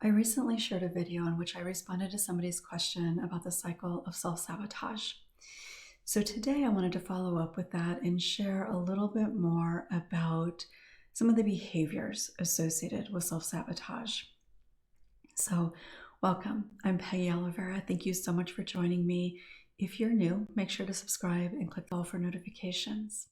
I recently shared a video in which I responded to somebody's question about the cycle of self-sabotage. So today I wanted to follow up with that and share a little bit more about some of the behaviors associated with self-sabotage. So welcome, I'm Peggy Oliveira. Thank you so much for joining me. If you're new, make sure to subscribe and click the bell for notifications.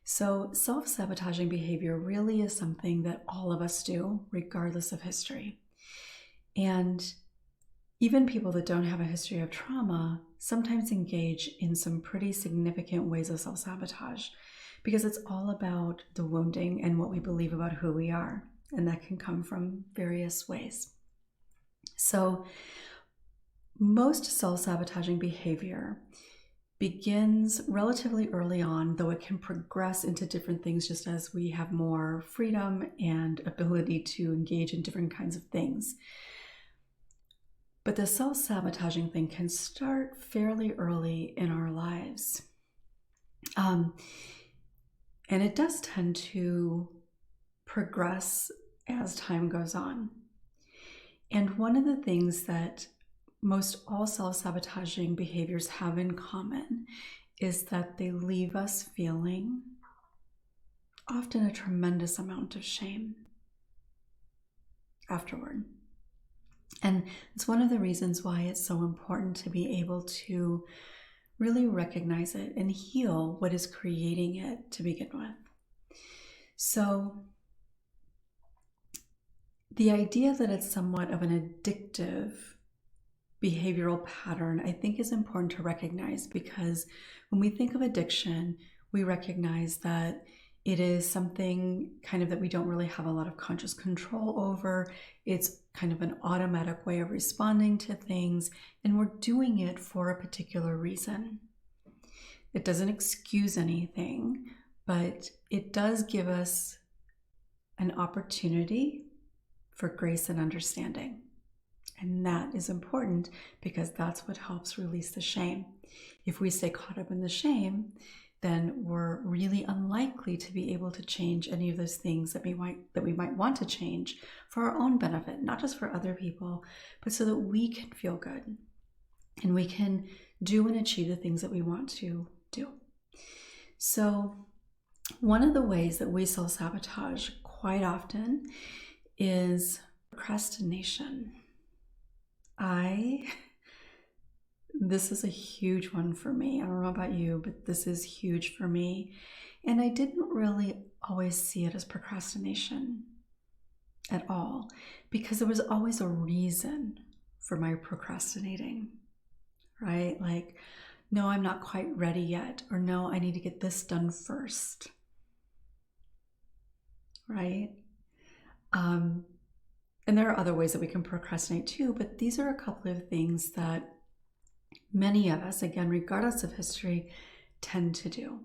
So self-sabotaging behavior really is something that all of us do, regardless of history. And even people that don't have a history of trauma sometimes engage in some pretty significant ways of self-sabotage because it's all about the wounding and what we believe about who we are. And that can come from various ways. So most self-sabotaging behavior begins relatively early on, though it can progress into different things just as we have more freedom and ability to engage in different kinds of things. But the self-sabotaging thing can start fairly early in our lives. And it does tend to progress as time goes on. And one of the things that most all self-sabotaging behaviors have in common is that they leave us feeling often a tremendous amount of shame afterward. And it's one of the reasons why it's so important to be able to really recognize it and heal what is creating it to begin with. So the idea that it's somewhat of an addictive behavioral pattern, I think, is important to recognize, because when we think of addiction, we recognize that it is something kind of that we don't really have a lot of conscious control over. It's kind of an automatic way of responding to things, and we're doing it for a particular reason. It doesn't excuse anything, but it does give us an opportunity for grace and understanding. And that is important because that's what helps release the shame. If we stay caught up in the shame, then we're really unlikely to be able to change any of those things that we might want to change for our own benefit, not just for other people, but so that we can feel good and we can do and achieve the things that we want to do. So one of the ways that we self-sabotage quite often is procrastination. This is a huge one for me. I don't know about you, but this is huge for me. And I didn't really always see it as procrastination at all, because there was always a reason for my procrastinating, right? Like, no, I'm not quite ready yet, or no, I need to get this done first, right? And there are other ways that we can procrastinate too, but these are a couple of things that many of us, again, regardless of history, tend to do.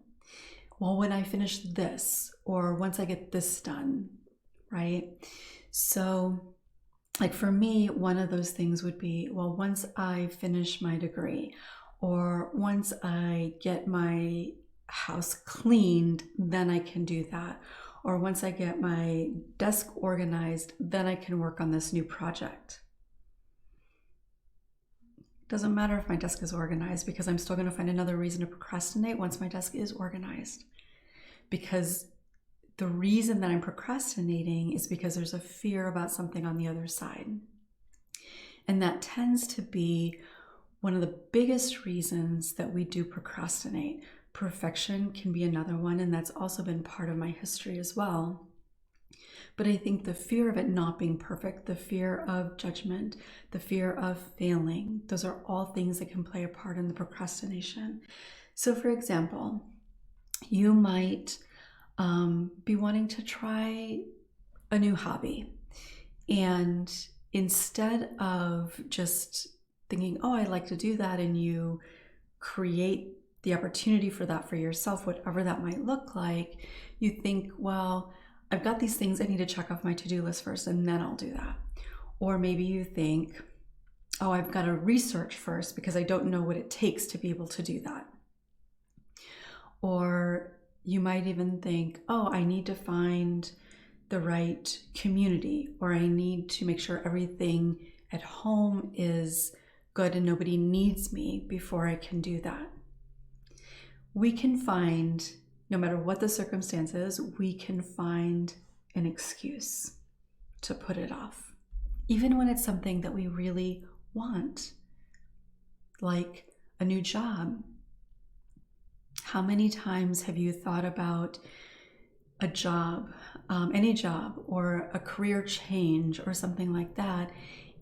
Well, when I finish this, or once I get this done, right? So like for me, one of those things would be, well, once I finish my degree, or once I get my house cleaned, then I can do that. Or once I get my desk organized, then I can work on this new project. It doesn't matter if my desk is organized, because I'm still going to find another reason to procrastinate once my desk is organized. Because the reason that I'm procrastinating is because there's a fear about something on the other side. And that tends to be one of the biggest reasons that we do procrastinate. Perfection can be another one, and that's also been part of my history as well. But I think the fear of it not being perfect, the fear of judgment, the fear of failing, those are all things that can play a part in the procrastination. So for example, you might be wanting to try a new hobby, and instead of just thinking, oh, I'd like to do that, and you create the opportunity for that for yourself, whatever that might look like, you think, well, I've got these things I need to check off my to-do list first, and then I'll do that. Or maybe you think, oh, I've got to research first because I don't know what it takes to be able to do that. Or You might even think, oh, I need to find the right community, or I need to make sure everything at home is good and nobody needs me before I can do that. We can find, no matter what the circumstances, we can find an excuse to put it off, even when it's something that we really want, like a new job. How many times have you thought about a job, any job, or a career change or something like that,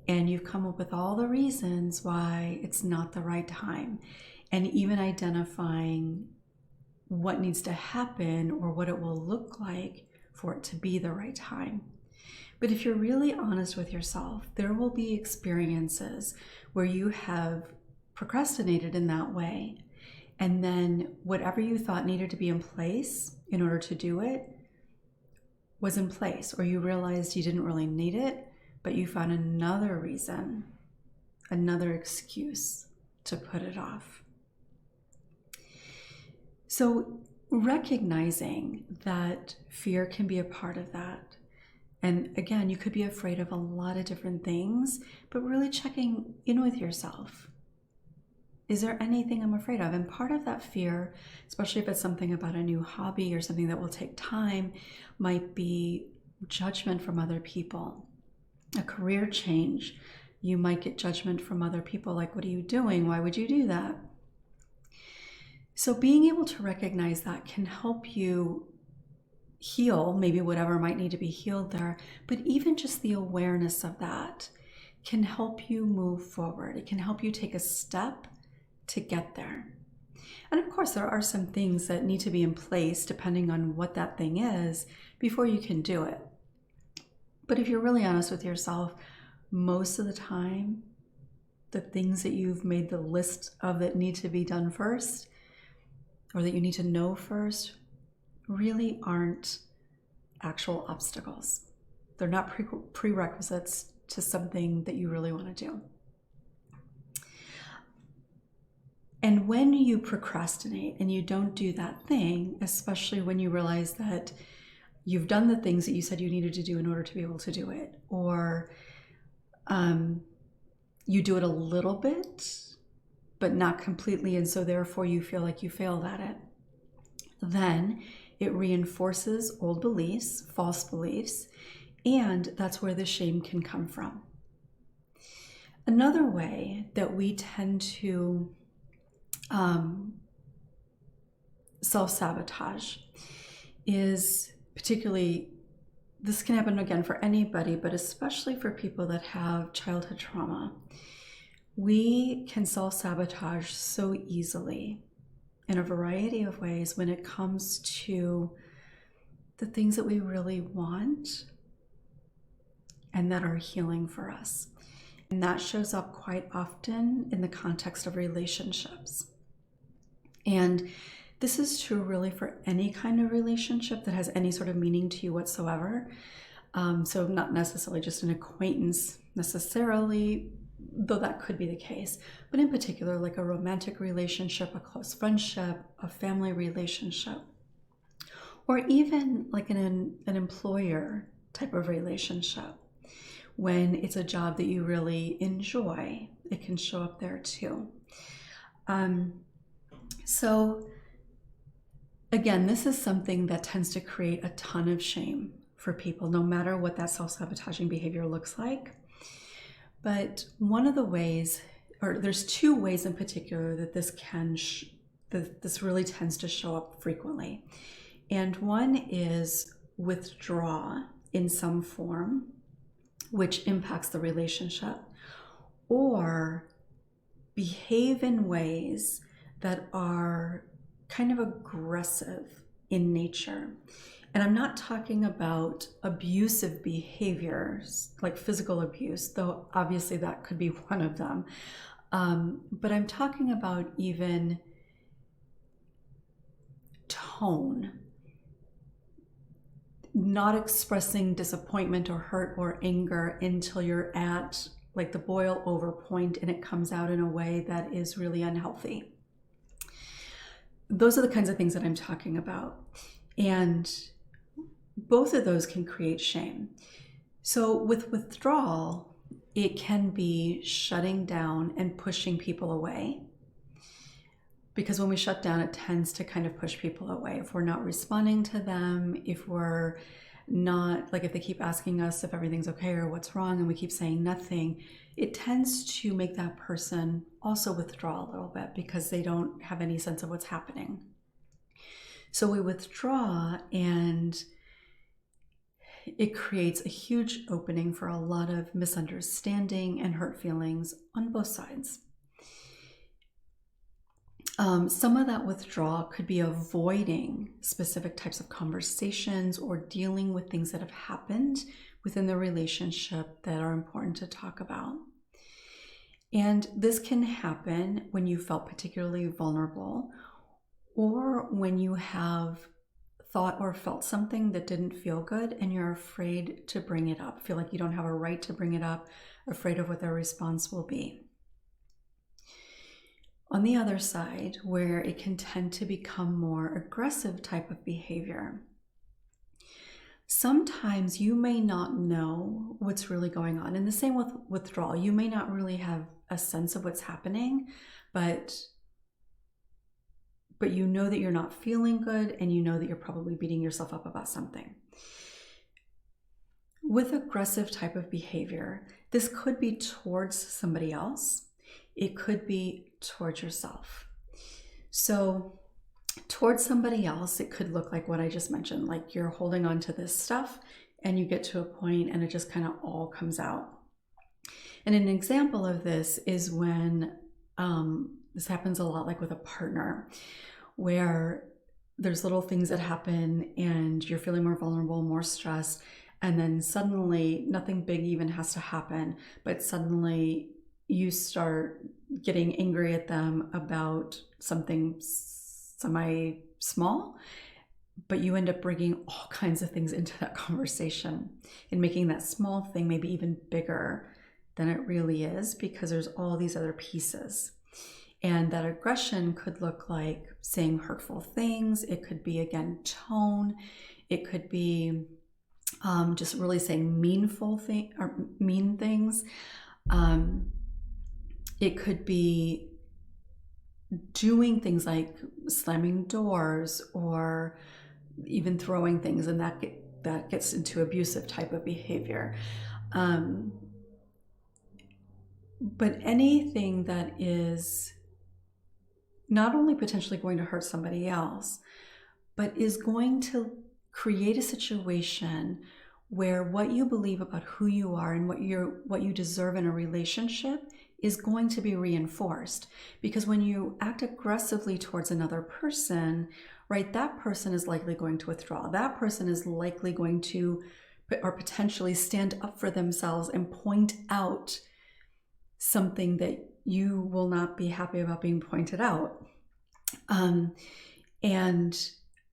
and you've come up with all the reasons why it's not the right time, and even identifying what needs to happen or what it will look like for it to be the right time. But if you're really honest with yourself, there will be experiences where you have procrastinated in that way, and then whatever you thought needed to be in place in order to do it was in place, or you realized you didn't really need it, but you found another reason, another excuse to put it off. So recognizing that fear can be a part of that. And again, you could be afraid of a lot of different things, but really checking in with yourself. Is there anything I'm afraid of? And part of that fear, especially if it's something about a new hobby or something that will take time, might be judgment from other people. A career change, you might get judgment from other people, like, what are you doing? Why would you do that? So being able to recognize that can help you heal maybe whatever might need to be healed there, but even just the awareness of that can help you move forward. It can help you take a step to get there. And of course, there are some things that need to be in place depending on what that thing is before you can do it. But if you're really honest with yourself, most of the time, the things that you've made the list of that need to be done first, or that you need to know first, really aren't actual obstacles. They're not prerequisites to something that you really want to do. And when you procrastinate and you don't do that thing, especially when you realize that you've done the things that you said you needed to do in order to be able to do it, or you do it a little bit, but not completely, and so therefore you feel like you failed at it, then it reinforces old beliefs, false beliefs, and that's where the shame can come from. Another way that we tend to self-sabotage is, particularly, this can happen again for anybody, but especially for people that have childhood trauma. We can self-sabotage so easily in a variety of ways when it comes to the things that we really want and that are healing for us. And that shows up quite often in the context of relationships. And this is true really for any kind of relationship that has any sort of meaning to you whatsoever. So not necessarily just an acquaintance necessarily, though that could be the case, but in particular like a romantic relationship, a close friendship, a family relationship, or even like an employer type of relationship. When it's a job that you really enjoy, it can show up there too. So again, this is something that tends to create a ton of shame for people, no matter what that self-sabotaging behavior looks like. But one of the ways, or there's two ways in particular that this this really tends to show up frequently. And one is withdraw in some form, which impacts the relationship, or behave in ways that are kind of aggressive in nature. And I'm not talking about abusive behaviors, like physical abuse, though obviously that could be one of them. But I'm talking about even tone, not expressing disappointment or hurt or anger until you're at like the boil over point and it comes out in a way that is really unhealthy. those are the kinds of things that I'm talking about. And both of those can create shame. So with withdrawal, it can be shutting down and pushing people away. Because when we shut down, it tends to kind of push people away. If we're not responding to them, if we're not, like if they keep asking us if everything's okay or what's wrong and we keep saying nothing, it tends to make that person also withdraw a little bit because they don't have any sense of what's happening. So we withdraw, and it creates a huge opening for a lot of misunderstanding and hurt feelings on both sides. Some of that withdrawal could be avoiding specific types of conversations or dealing with things that have happened within the relationship that are important to talk about. And this can happen when you felt particularly vulnerable, or when you have thought or felt something that didn't feel good and you're afraid to bring it up, feel like you don't have a right to bring it up, afraid of what their response will be. On the other side, where it can tend to become more aggressive type of behavior, sometimes you may not know what's really going on. And the same with withdrawal. You may not really have a sense of what's happening, but you know that you're not feeling good, and you know that you're probably beating yourself up about something. With aggressive type of behavior, this could be towards somebody else. It could be towards yourself. So towards somebody else, it could look like what I just mentioned, like you're holding on to this stuff and you get to a point and it just kind of all comes out. And an example of this is when this happens a lot, like with a partner, where there's little things that happen and you're feeling more vulnerable, more stressed, and then suddenly nothing big even has to happen, but suddenly you start getting angry at them about something semi-small, but you end up bringing all kinds of things into that conversation and making that small thing maybe even bigger than it really is, because there's all these other pieces. And that aggression could look like saying hurtful things. It could be, again, tone. It could be just really saying mean things. It could be doing things like slamming doors or even throwing things, and that gets into abusive type of behavior. But anything that is not only potentially going to hurt somebody else, but is going to create a situation where what you believe about who you are and what you deserve in a relationship is going to be reinforced. Because when you act aggressively towards another person, right, that person is likely going to withdraw. That person is likely going to, or potentially, stand up for themselves and point out something that you will not be happy about being pointed out. And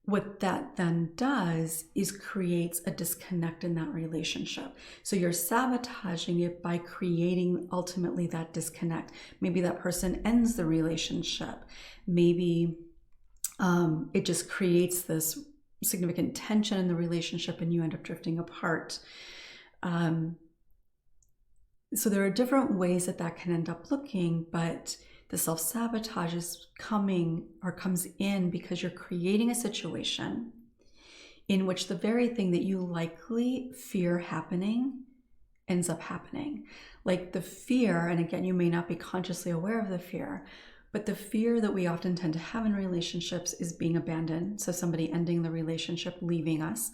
what that then does is creates a disconnect in that relationship. So you're sabotaging it by creating ultimately that disconnect. Maybe that person ends the relationship. Maybe it just creates this significant tension in the relationship and you end up drifting apart. So there are different ways that can end up looking, but the self-sabotage comes in because you're creating a situation in which the very thing that you likely fear happening ends up happening. Like the fear, and again, you may not be consciously aware of the fear, but the fear that we often tend to have in relationships is being abandoned. So somebody ending the relationship, leaving us.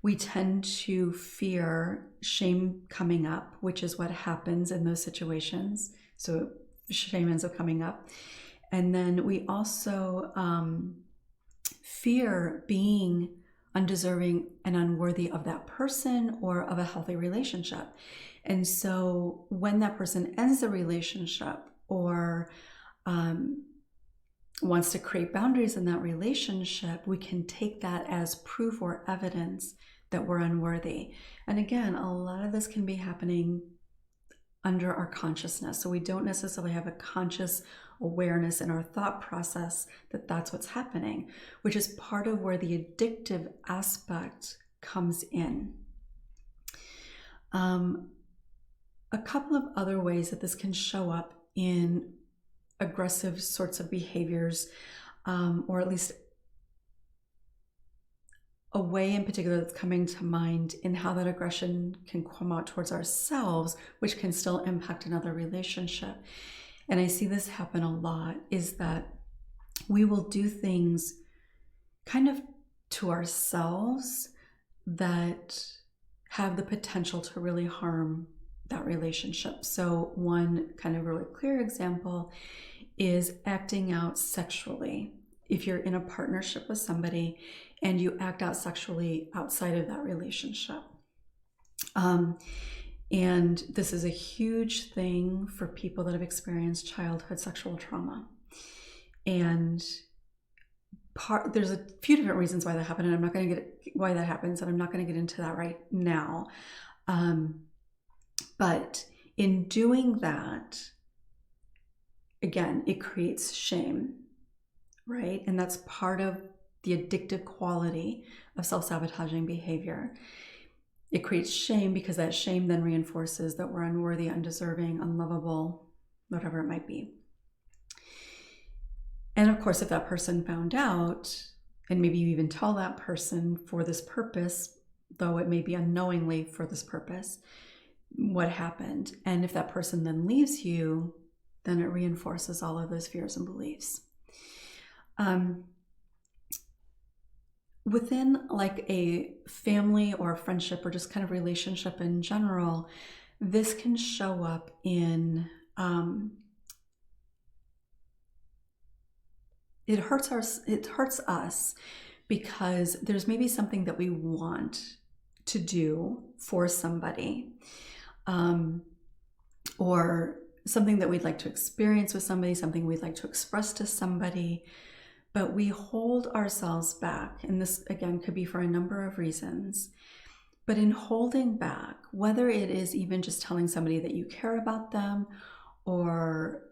We tend to fear shame coming up, which is what happens in those situations. So shame ends up coming up. And then we also fear being undeserving and unworthy of that person or of a healthy relationship. And so when that person ends the relationship or wants to create boundaries in that relationship, we can take that as proof or evidence that we're unworthy. And again, a lot of this can be happening under our consciousness. So we don't necessarily have a conscious awareness in our thought process that that's what's happening, which is part of where the addictive aspect comes in. A couple of other ways that this can show up in aggressive sorts of behaviors, or at least a way in particular that's coming to mind in how that aggression can come out towards ourselves, which can still impact another relationship. And I see this happen a lot, is that we will do things kind of to ourselves that have the potential to really harm that relationship. So one kind of really clear example is acting out sexually. If you're in a partnership with somebody and you act out sexually outside of that relationship. And this is a huge thing for people that have experienced childhood sexual trauma. And there's a few different reasons why that happened, and I'm not going to why that happens, and I'm not going to get into that right now. But in doing that, again, it creates shame, right? And that's part of the addictive quality of self-sabotaging behavior. It creates shame because that shame then reinforces that we're unworthy, undeserving, unlovable, whatever it might be. And of course, if that person found out, and maybe you even tell that person for this purpose, though it may be unknowingly for this purpose, what happened. And if that person then leaves you, then it reinforces all of those fears and beliefs. Within like a family or a friendship or just kind of relationship in general, this can show up in it hurts us because there's maybe something that we want to do for somebody, or something that we'd like to experience with somebody, something we'd like to express to somebody, but we hold ourselves back. And this, again, could be for a number of reasons. But in holding back, whether it is even just telling somebody that you care about them or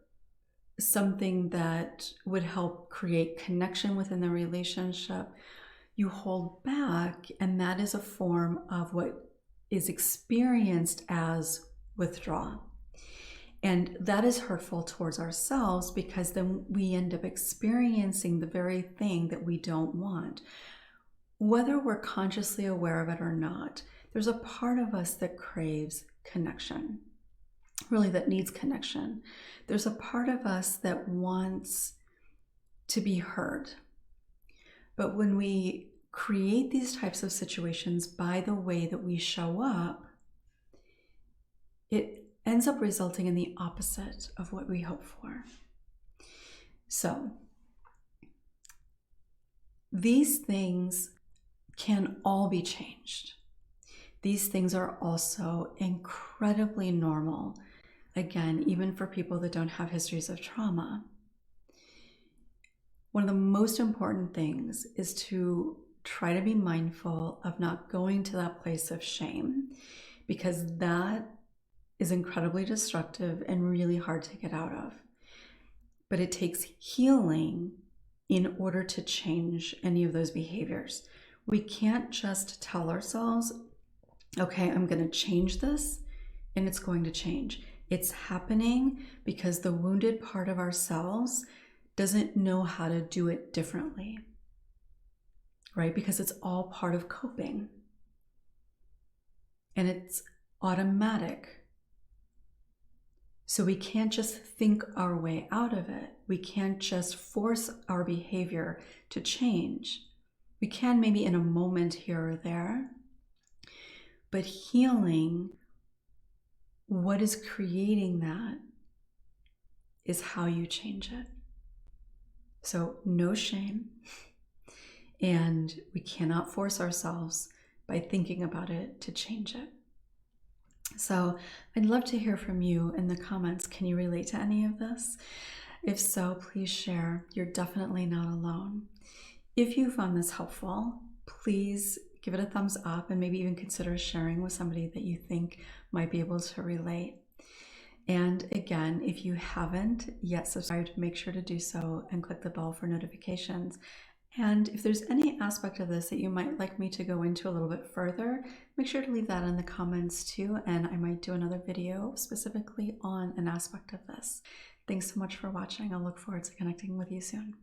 something that would help create connection within the relationship, you hold back, and that is a form of what is experienced as withdrawal. And that is hurtful towards ourselves because then we end up experiencing the very thing that we don't want. Whether we're consciously aware of it or not, there's a part of us that craves connection, really that needs connection. There's a part of us that wants to be heard. But when we create these types of situations by the way that we show up, it ends up resulting in the opposite of what we hope for. So, these things can all be changed. These things are also incredibly normal, again, even for people that don't have histories of trauma. One of the most important things is to try to be mindful of not going to that place of shame, because that is incredibly destructive and really hard to get out of. But it takes healing in order to change any of those behaviors. We can't just tell ourselves, okay, I'm going to change this, and it's going to change. It's happening because the wounded part of ourselves doesn't know how to do it differently, right? Because it's all part of coping. And it's automatic. So we can't just think our way out of it. We can't just force our behavior to change. We can maybe in a moment here or there, but healing, what is creating that is how you change it. So no shame, and we cannot force ourselves by thinking about it to change it. So I'd love to hear from you in the comments. Can you relate to any of this? If so, please share. You're definitely not alone. If you found this helpful, please give it a thumbs up and maybe even consider sharing with somebody that you think might be able to relate. And again, if you haven't yet subscribed, make sure to do so and click the bell for notifications. And if there's any aspect of this that you might like me to go into a little bit further, make sure to leave that in the comments too, and I might do another video specifically on an aspect of this. Thanks so much for watching. I'll look forward to connecting with you soon.